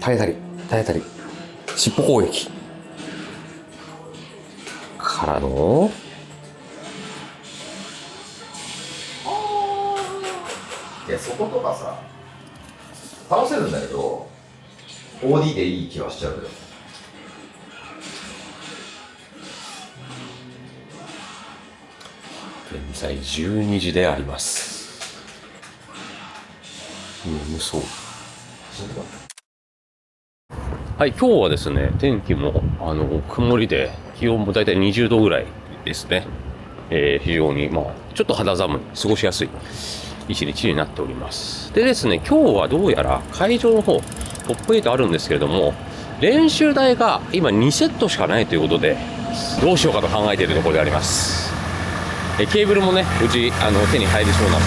体当たり尻尾攻撃からのいや、そことかさ倒せるんだけど OD でいい気はしちゃうけど。現在12時であります。眠そう。はい、今日はですね、天気も曇りで気温もだいたい20度ぐらいですね。非常にちょっと肌寒い、過ごしやすい一日になっております。でですね、今日はどうやら会場の方トップ8あるんですけれども、練習台が今2セットしかないということで、どうしようかと考えているところであります。ケーブルもね、無事手に入りそうなの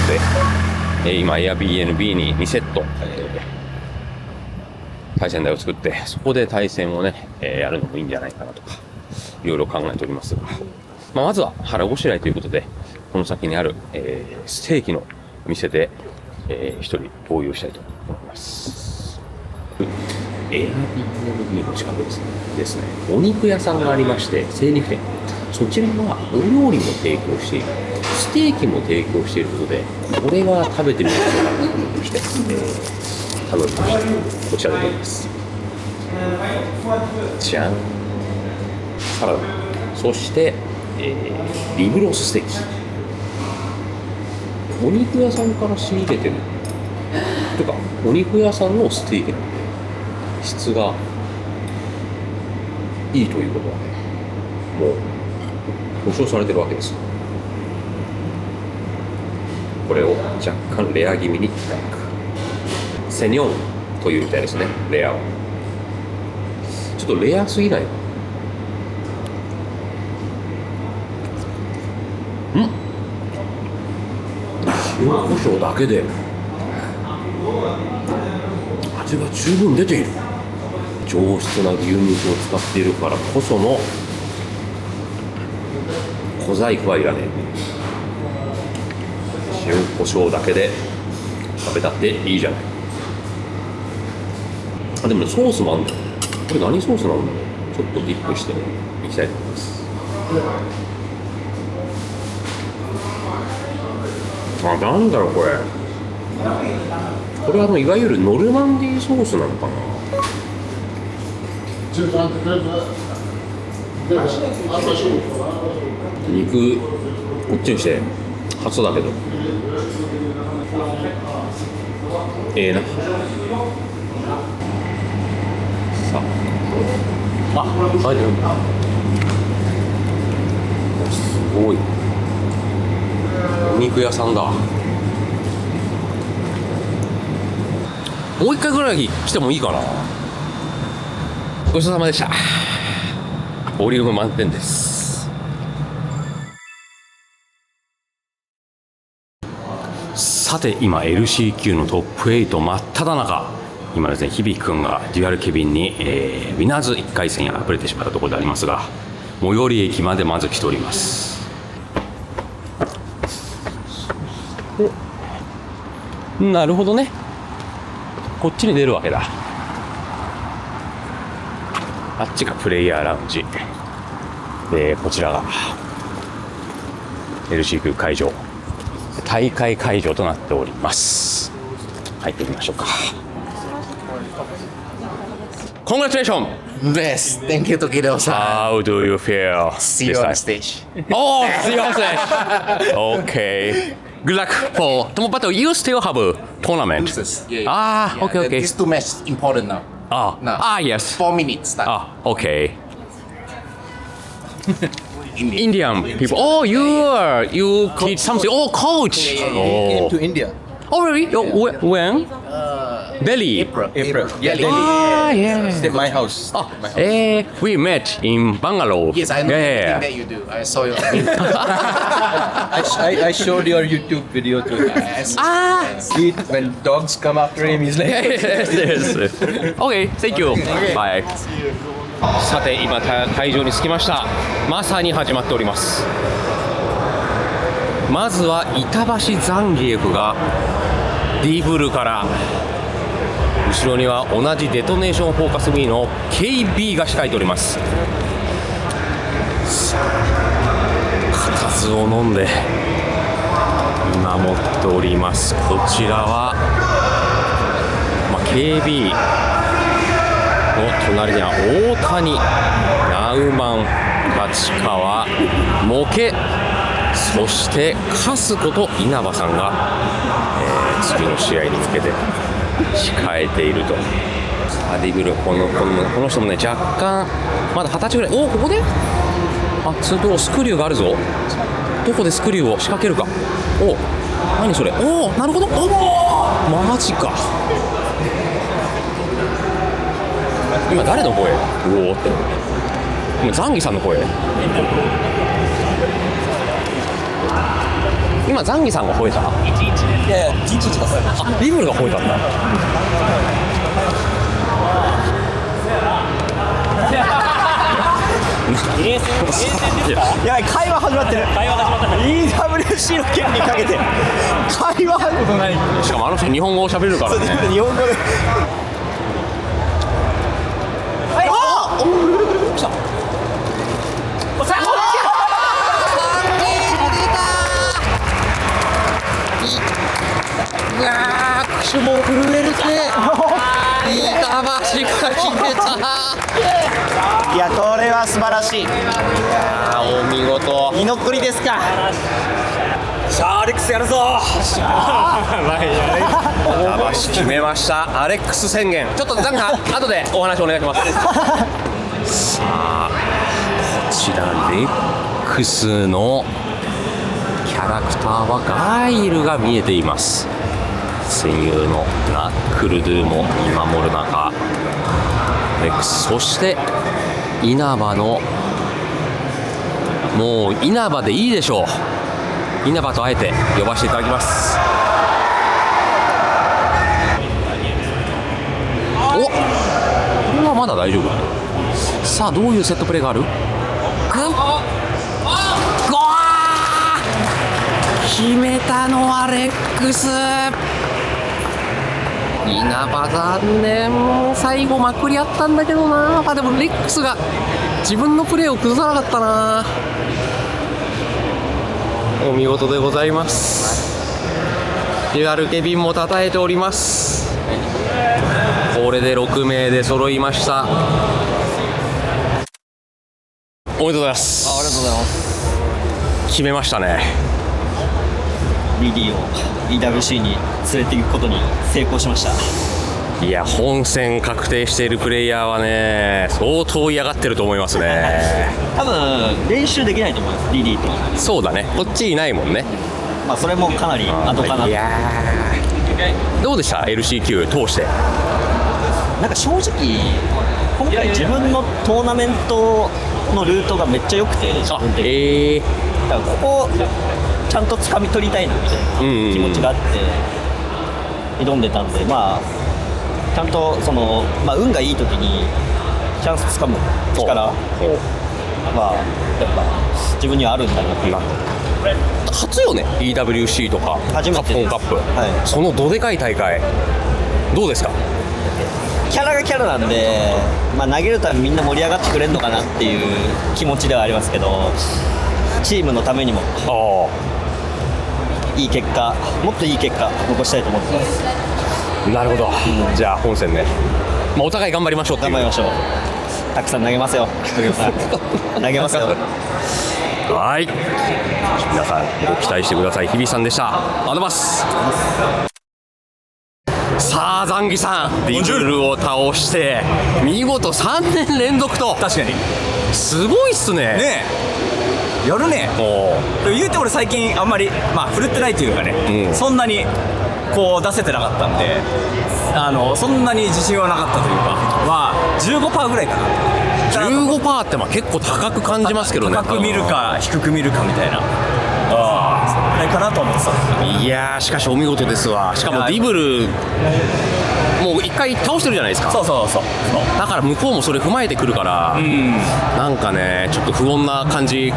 で、今 Airbnb に2セット、対戦台を作って、そこで対戦をね、やるのもいいんじゃないかなとか、いろいろ考えておりますが、まずは腹ごしらえということで、この先にある、ステーキの店で、一人合流したいと思います。Airbnb の近くですね、お肉屋さんがありまして、精肉店。そちらはお料理も提供している、ステーキも提供していることで、これは食べてみる必要があると思ってきて、頼みました。こちらでございます。じゃん。サラダ。そして、リブロースステーキ。お肉屋さんから仕入れてる。とか、お肉屋さんのステーキの質がいいということはね、もう保証されてるわけですよ。これを若干レア気味にいただく。セニョンというみたいですね、レアは。ちょっとレアすぎない？塩コショウだけで味が十分出ている。上質な牛肉を使っているからこその小細工はいらねえ。塩コショウだけで食べたっていいじゃない。でもね、ソースもあるんだよ。これ何ソースなんだろう。ちょっとディップしていきたいと思います。なんだろうこれ。これはいわゆるノルマンディーソースなのかな。肉こっちにして初だけどな。さあ入るんだ。すごいお肉屋さんだ。もう一回ぐらい来てもいいかな。ごちそうさまでした。ボリューム満点です。さて今 LCQ のトップ8真っ只中。今ですね、響くんがデュアルケビンに、ウィナーズ1回戦敗れてしまったところでありますが、最寄り駅までまず来ております。なるほどね、こっちに出るわけだ。あっちがプレイヤーラウンジで、こちらが LCQ 会場、大会会場となっております。入ってみましょうか。Congratulations! Yes, thank you, Tokido-san. How do you feel? See you on stage. Oh, see you on stage. Okay. Good luck for tomorrow. But you still have a tournament. Yeah. Okay. These two matches important now. Yes. 4 minutes start. Okay. Indian people. Oh, you teach something. Oh, coach. Yeah. Oh. To India. Oh, really? When? Delhi. April. Yeah, Delhi. Yeah. Stay at my house. We met in Bangalore. Yes, I know Yeah. everything that you do. I saw your I showed your YouTube video to him. See, when dogs come after him, he's like, Yes. Okay, thank you. Bye. さて今会場に着きました。まさに始まっております。まずは板橋ザンギエフがディーブルから後ろには同じデトネーションフォーカス B の KB が控えております。さあ固唾を飲んで見守っております。こちらは、KB の隣には大谷、ナウマン、立川、モケ、そしてカスコと稲葉さんが、次の試合に向けて控えていると。ディグル、この人もね、若干まだ20歳ぐらい。ここでツートロースクリューがあるぞ。どこでスクリューを仕掛けるか。何それ。なるほど。マジか。今誰の声。って今ザンギさんの声。今ザンギさんが吠えた。いや11ださい。リブルが吠えたんだ。やばい、会話始まってる。EWC の権利かけて会話入ることない。しかもあの人日本語を喋れるからね。日本語で来た。うわー、口も震えるて。板橋が決めた。いや、これは素晴らしい。お見事。居残りですか。さあアレックスやるぞ。板橋決めました。アレックス宣言。ちょっとザンギさん後でお話お願いします。さあこちらレックスのキャラクターはガイルが見えています。戦友のナックルドゥも見守る中、レックス、そして稲葉の、もう稲葉でいいでしょう。稲葉とあえて呼ばせていただきます。これはまだ大丈夫。さあどういうセットプレーがある。決めたのはレックス。稲葉残念。最後まくりあったんだけどな。でもレックスが自分のプレーを崩さなかったな。お見事でございます。デュアルケビンも称えております。これで6名で揃いました。おめでとうございます。ありがとうございます。決めましたね。リリーを EWC に連れて行くことに成功しました。いや、本戦確定しているプレイヤーはね、相当嫌がってると思いますね。多分練習できないと思います、リリーと。そうだね、こっちいないもんね。それもかなり後かな。いやー、どうでした LCQ 通して。なんか正直今回自分のトーナメントのルートがめっちゃ良くて、自分的にだからここちゃんと掴み取りたいなみたいな気持ちがあって挑んでたんで、ちゃんとその、運がいい時にチャンス掴む力はやっぱ自分にはあるんだなっていう。初よね EWC とか初めてです。カップ、はい、そのどでかい大会どうですか。キャラがキャラなんで、投げるたびみんな盛り上がってくれるのかなっていう気持ちではありますけど、チームのためにもいい結果、もっといい結果残したいと思ってます。なるほど、じゃあ本戦ね、お互い頑張りましょうっていう。頑張りましょう。たくさん投げますよ投げますよ。はい、皆さんご期待してください。日比さんでした。ありがとうございます。さあザンギさん、ディグルを倒して見事3年連続と。確かにすごいっすね。ねえ、やるね。言うて俺最近あんまり振るってないというかね、そんなにこう出せてなかったんで、そんなに自信はなかったというか、15% ぐらいかな。 15% って結構高く感じますけどね。高く見るか低く見るかみたいな、それかなと思ってた。いやー、しかしお見事ですわ。しかもディブルもう一回倒してるじゃないですか。そうだから向こうもそれ踏まえてくるから、なんかねちょっと不穏な感じ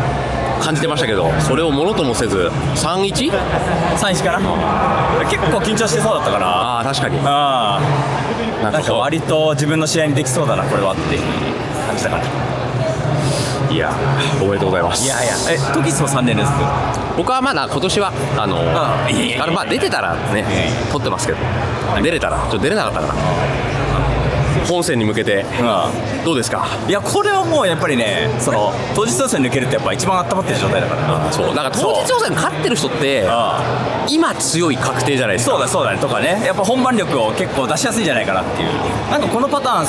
てましたけど、それをものともせず 3-1 3-1かな。結構緊張してそうだったから。確かに。なんか割と自分の試合にできそうだなこれはっていう感じたから。いやー、おめでとうございます。いやいや、トキスも3年連続。僕はまだ今年はまあ出てたらね、取ってますけど、出れたらちょっと出れなかったから本戦に向けてどうですか？いやこれはもうやっぱりね、その当日予選抜けるってやっぱ一番温まってる状態だから。そうだから当日予選勝ってる人って今強い確定じゃないですか。そうだねとかね、やっぱ本番力を結構出しやすいんじゃないかなっていう。なんかこのパターン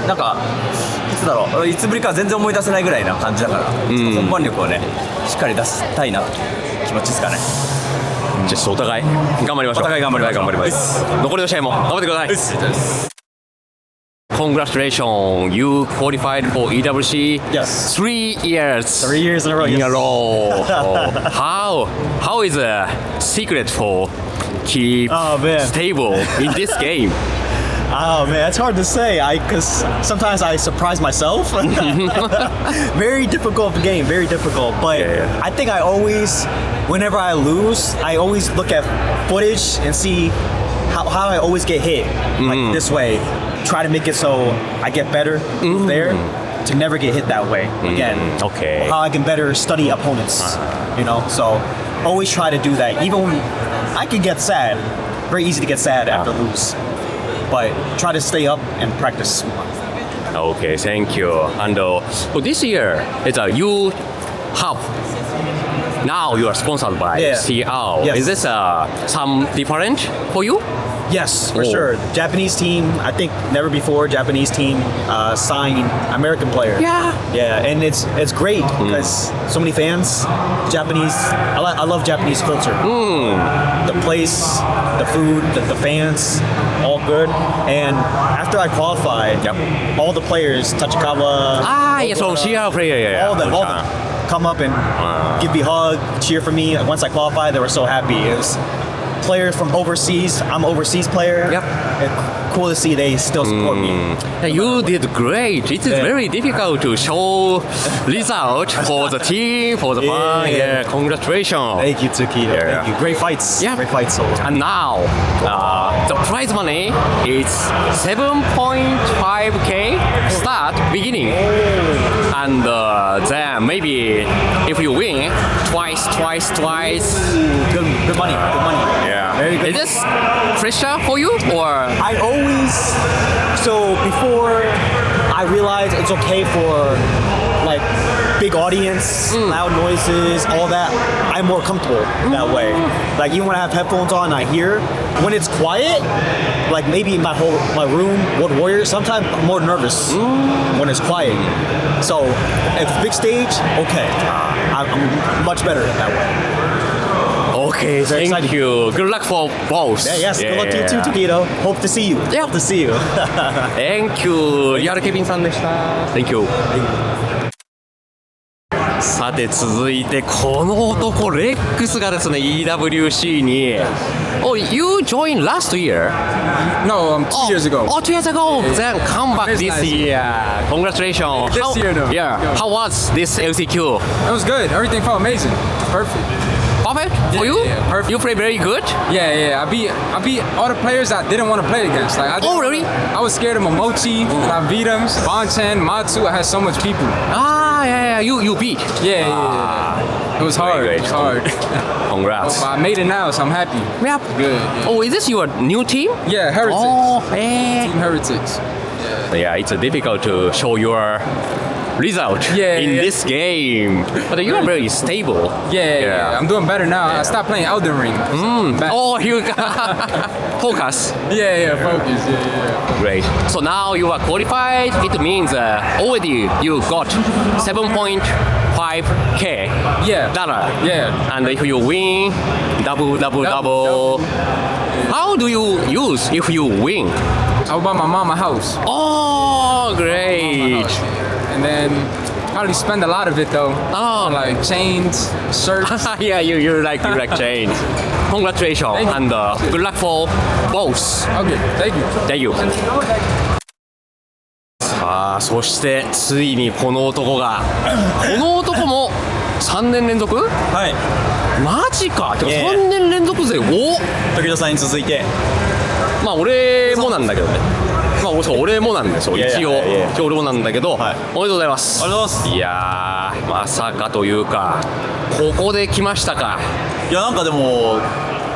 なんかいつだろう、いつぶりか全然思い出せないぐらいな感じだから、本番力をねしっかり出したいなという気持ちですかね。じゃあお互い頑張りましょう。お互い頑張ります。残りの試合も頑張ってください。Congratulations, you qualified for EWC. Yes. 3 years. 3 years in a row. In Yes. a row. How is a secret for keep Oh, man. stable in this game? Oh man, it's hard to say. Cause sometimes I surprise myself. Very difficult game, very difficult. But Yeah. I think whenever I lose, I always look at footage and see how I always get hit like this way. Try to make it so I get better there to never get hit that way again. Okay. How I can better study opponents, So always try to do that. Even when I can get sad, very easy to get sad after lose. But try to stay up and practice more. Okay, thank you. And for this year, you have now you are sponsored by Yeah. CL. Yes. Is this some different for you? Yes, for Oh. sure. The Japanese team, I think never before Japanese team signed American player. Yeah, and it's great because so many fans. Japanese, I love Japanese culture. The place, the food, the fans, all good. And after I qualified, all the players, Tachikawa, Yes, from CL player. Yeah. all them come up and give me a hug, cheer for me. Once I qualified, they were so happy. It was players from overseas. I'm an overseas player. Yep. It's cool to see they still support me. You did great. It is very difficult to show result for the team, for the fan. Yeah. Congratulations. Thank you, Tsukito. Yeah. Thank you. Great fights. Yeah. Great fights. And now, the prize money is 7.5k start beginning. And then maybe if you win twice. Good money. Good money. Yeah. Very good. Is this pressure for you or? So before I realized it's okay for like big audience, loud noises, all that, I'm more comfortable that way. Like even when I have headphones on, I hear. When it's quiet, like maybe in my room, World Warrior, sometimes I'm more nervous when it's quiet. So if it's big stage, okay, I'm much better that way. Okay, Very thank exciting. you. Good luck for both. Yes, good luck to you too, Takedo. Hope to see you. Yeah. Hope to see you. Thank you. リアルケビンさんでした。Thank you. さて続いてこの男レックスがですね EWC に Oh, you joined last year? No, 2 years ago. Oh, 2 years ago. Then come back This this last year. Congratulations. This year, though. Yeah. How was this LCQ? It was good. Everything felt amazing. Perfect. Perfect for you? Yeah, perfect. You play very good? Yeah. I beat all the players I didn't want to play against. Oh, really? I was scared of Momochi, and I beat him. Banchan, Matsu. I had so much people. Yeah. You beat. Yeah. It was hard. Great. It was hard. Congrats. But I made it now, so I'm happy. Yep. Good. Yeah, Oh, is this your new team? yeah Heretics. Oh, Team Heretics. Yeah, it's difficult to show your result in Yeah. this game. But you are very stable. Yeah. I'm doing better now. I stopped playing Elden Ring. Back. Oh, you focus. Yeah. Focus. Yeah. Great. So now you are qualified. It means already you got 7.5k Yeah. dollar. Yeah. And if you win, double. How do you use if you win? I would buy my mom a house. Oh, great. And then probably spend a lot of it though. Oh. Like chains, shirts. Yeah, you like change. Congratulations Thank you. and good luck for both. Okay, thank you. Thank you. さあそしてついにこの男がこの男も3年連続はいマジかてかいやいや3年連続勢お時戸さんに続いてまあ俺もなんだけどねまあそう俺もなんですよ、いやいや一応いやいや一応俺もなんだけど、はいおめでとうございます。ありがとうございますいやーまさかというかここで来ましたか。いやなんかでも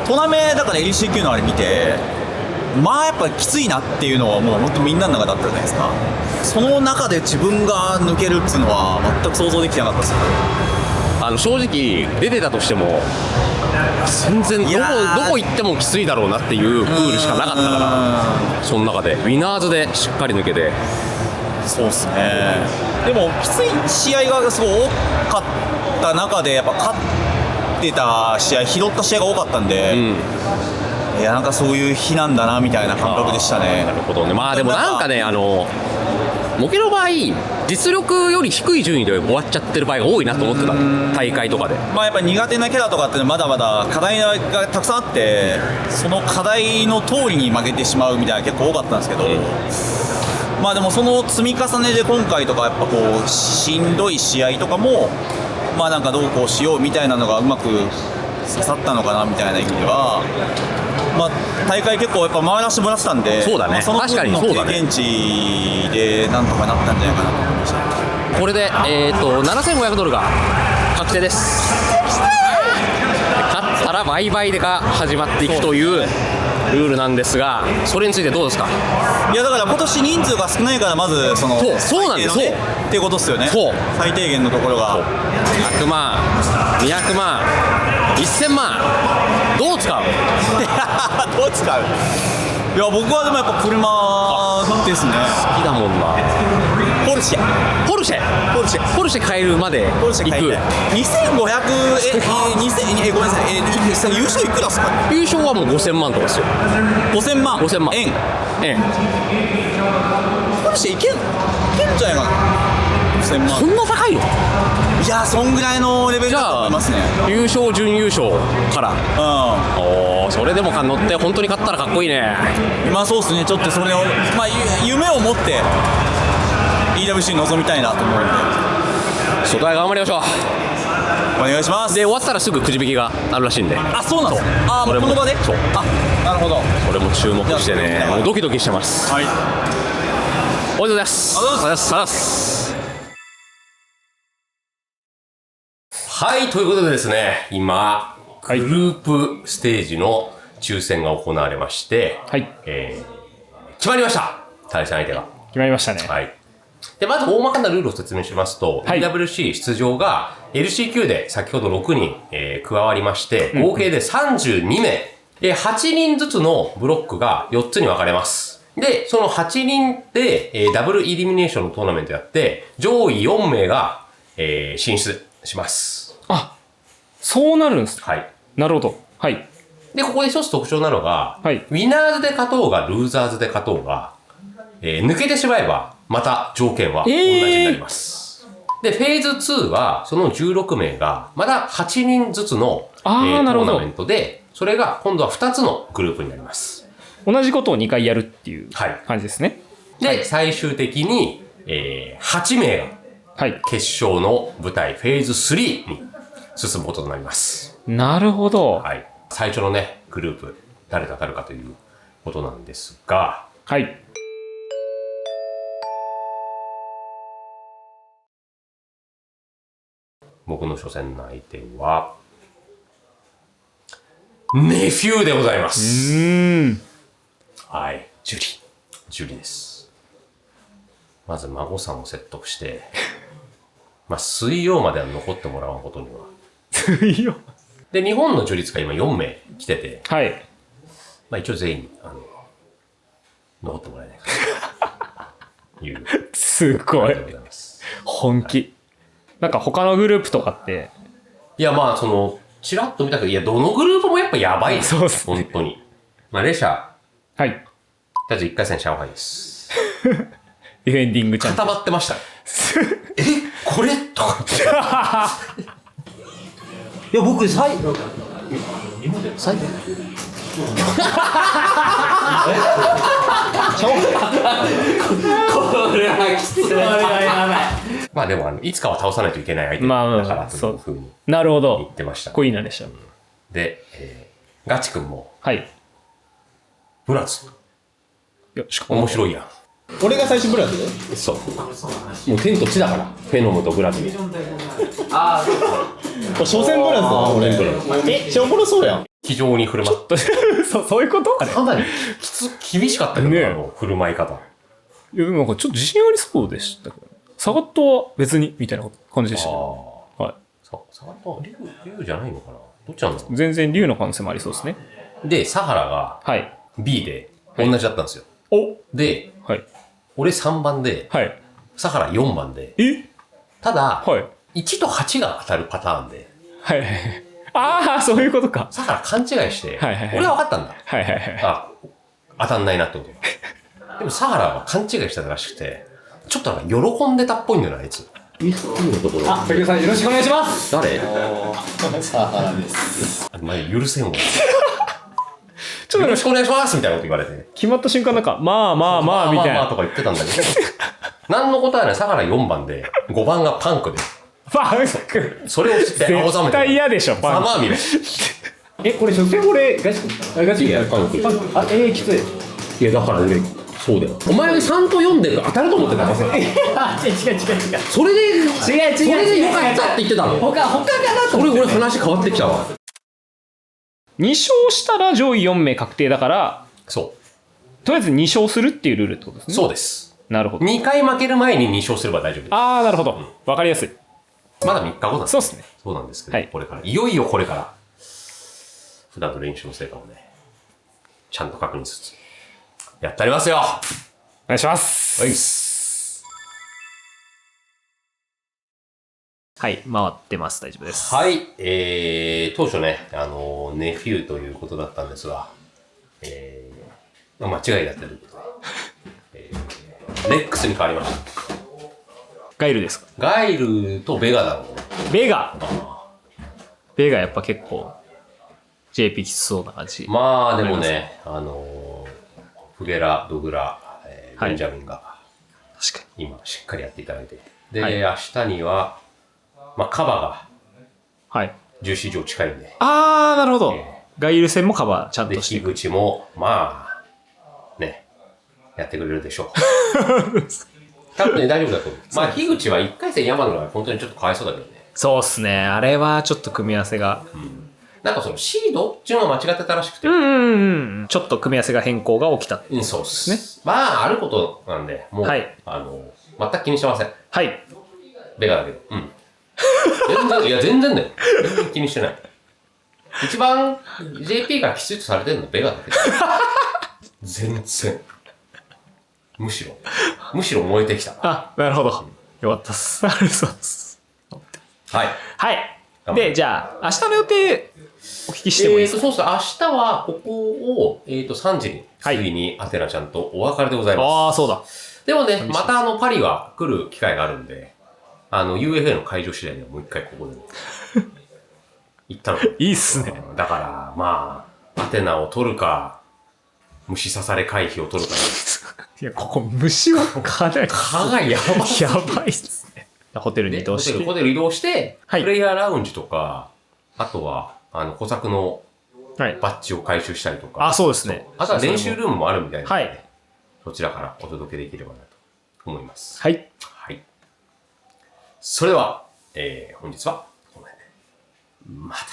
トーナメだから LCQ のあれ見てまあやっぱきついなっていうのはもう本当みんなの中だったじゃないですか。その中で自分が抜けるっていうのは全く想像できてなかったです。正直出てたとしても全然いやーどこ行ってもきついだろうなっていうプールしかなかったからその中でウィナーズでしっかり抜けてそうっすね。でもきつい試合がすごい多かった中でやっぱ勝ってた試合拾った試合が多かったんで、いやなんかそういう日なんだなみたいな感覚でしたね。なるほどね。まあでもなんかねモケの場合実力より低い順位で終わっちゃってる場合が多いなと思ってた大会とかで。まあやっぱ苦手なキャラとかってまだまだ課題がたくさんあってその課題の通りに負けてしまうみたいな結構多かったんですけど、まあでもその積み重ねで今回とかやっぱこうしんどい試合とかもまあなんかどうこうしようみたいなのがうまく刺さったのかなみたいな意味では、まあ大会結構やっぱ回らせてもらってたんで、そうだねまあその確かに分のそうだね経験値でなんとかなったんじゃないかなと思いました。これで$7500が確定です。勝ったら倍々でが始まっていくというルールなんですが、それについてどうですか。いやだから今年人数が少ないからまずそのそうなんです最低のねっていうことですよね。そう最低限のところが100万200万1000万どう使う。どう使う。いや僕はでもやっぱ車ですね。好きだもんな。ポルシェポルシェ買えるまでポルシェ行く。買いたい。2500ごめんなさい優勝いくらですかね。優勝はもう5000万とかですよ。 5000万5000万円。円ポルシェいけんじゃないかな。5000万そんな高いの。いやそんぐらいのレベルだとじゃあ思いますね。優勝準優勝からうそれでも乗って本当に勝ったらかっこいいね。んまあそうですね。ちょっとそれをまあ夢を持って EWC に臨みたいなと思うんで初回頑張りましょう。お願いします。で終わったらすぐくじ引きがあるらしいんで、あそうなんですね。あそれももうこの場でそうあなるほど。それも注目してねじゃあもうドキドキしてます。はいおめでとうございます。ありがとうございます。はいということでですね今グループステージの抽選が行われまして、はい。決まりました対戦相手が。決まりましたね。はい。で、まず大まかなルールを説明しますと、はい EWC 出場が LCQ で先ほど6人、加わりまして、合計で32名、8人ずつのブロックが4つに分かれます。で、その8人で、ダブルイリミネーションのトーナメントやって、上位4名が、進出します。あ、そうなるんです。はい。なるほど。はい。で、ここで一つ特徴なのが、はいウィナーズで勝とうが、ルーザーズで勝とうが、抜けてしまえば、また条件は同じになります。で、フェーズ2は、その16名が、まだ8人ずつの、トなるほどーナメントで、それが今度は2つのグループになります。同じことを2回やるっていうはい感じですね。で、最終的に、8名がはい。決勝の舞台、フェーズ3に進むこととなります。なるほど。はい。最初のね、グループ、誰と当たるかということなんですが、はい。僕の初戦の相手は、ネフューでございます。はい。ジュリです。まず孫さんを説得して、まあ、水曜までは残ってもらうことには。水曜。で、日本のジュリツが今4名来てて、はい。まあ一応全員、残ってもらえないかという。すごいありがとうございます。本気。なんか他のグループとかって、いや、まあ、チラッと見たけど、いや、どのグループもやっぱやばいです。そうっすね本当に。まあ、レシャ、はい。とりあえず1回戦上海です。ディフェンディングチャンピオン。固まってました。これとかって。いや僕まあでもいつかは倒さないといけない相手まあまあだからというふうになるほ言っど。てました。コイナでした。で、ガチ君も、はい。ブラツ、いや、しかも、面白いやん。俺が最初ブラジルそう。もう天と地だから。フェノムとブラジル。これ初戦ブラジルだな俺。めっちゃおもろそうやん。非常に振る舞って。そういうことあれ。かなり厳しかったけど、ね振る舞い方。いや、でもなんかちょっと自信ありそうでしたけど。サガットは別に、みたいな感じでしたね。はい。サガット、竜じゃないのかな、どっちなんだろ全然竜の可能性もありそうですね。う。で、サハラがはい。 B で同じだったんですよ。おで、はい。俺3番で、はい。サハラ4番で、えただ、はい。 1と8が当たるパターンで、はい。ああ、そういうことか。サハラ勘違いして、はいはいはい俺は分かったんだ。はいはいはい。あ、当たんないなってこと。でもサハラは勘違いしてたらしくて、ちょっとなんか喜んでたっぽいんだよな、あいつ。いいのところ。あ、竹内さんよろしくお願いします。誰サハラです。前許せんわ。ちょっとよろしくお願いしますみたいなこと言われて。決まった瞬間なんか、まあまあまあ、みたいな。まあとか言ってたんだけど、何のことはね、サハラ4番で、5番がパンクで、パンク。それを知って青ざめて。絶対嫌でしょ、ざパンク。まあみれ。え、これ初戦俺、ガチいや、パンク。あ、きつい。いや、だから俺、そうだよ。お前が3と4で当たると思ってたの。あ、違う。それで、違う。それでよかったって言ってたの。他かなと。俺話変わってきたわ。 2勝したら上位4名確定だから、そとりあえず2勝するっていうルールってことですう。ね。そうです。なるほど。 2回負ける前に2勝すれば大丈夫です。あー、なるほど。わかりやすい。まだ3日後なんです。そうっすね。そうなんですけど、はいこれから。いよいよこれから、普段の練習の成果をね、ちゃんと確認しつつ、やってありますよ。お願いします。はい。はい、回ってます。大丈夫です。はい、当初ね、ネフューということだったんですが、間違いだったということで、レックスに変わりました。ガイルですか？ガイルとベガだろうね。ベガやっぱ結構 JP きつそうな感じ。まあでもね、フゲラ、ドグラ、ベンジャミンが確か今しっかりやっていただいて、で、はい明日には、まあカバがに。はい。14条近いんで、あー、なるほど。ガイル戦もカバーちゃんで、としていく。樋口も、まあ、ね、やってくれるでしょう。多分ね、大丈夫だと思う。まあ、樋口は1回戦山野が本当にちょっとかわいそうだけどね。そうっすね。あれはちょっと組み合わせが。なんかそのシードっていうのが間違ってたらしくて。ちょっと組み合わせが変更が起きた。うん、そうっす。ね。まあ、あることなんで、もう、はい全く気にしてません。はい。ベガだけど。うん。全然だよ。全然気にしてない。一番 JP がきついとされてるのはベガだけど。全然。むしろ燃えてきた。あ、なるほど。よかったっす。ありがとうございます。はい。はい。頑張れで、じゃあ、明日の予定、お聞きしてもいいですか？そうそう、明日はここを、3時に、はい次にアテナちゃんとお別れでございます。ああ、そうだ。でもね、またパリは来る機会があるんで、UFA の会場次第ではもう一回ここで行ったの。いいっすね。だから、まあ、アテナを取るか、虫刺され回避を取るか。いや、ここ虫はかなり。歯がやばい。やばいっすね。ホテルに移動して。ホテル移動して、はいプレイヤーラウンジとか、あとは、小作のはい。バッジを回収したりとか。あ、そうですね。あとは練習ルームもあるみたいなので、はいそちらからお届けできればなと思います。はい。はい。それでは、本日はこの辺で。また。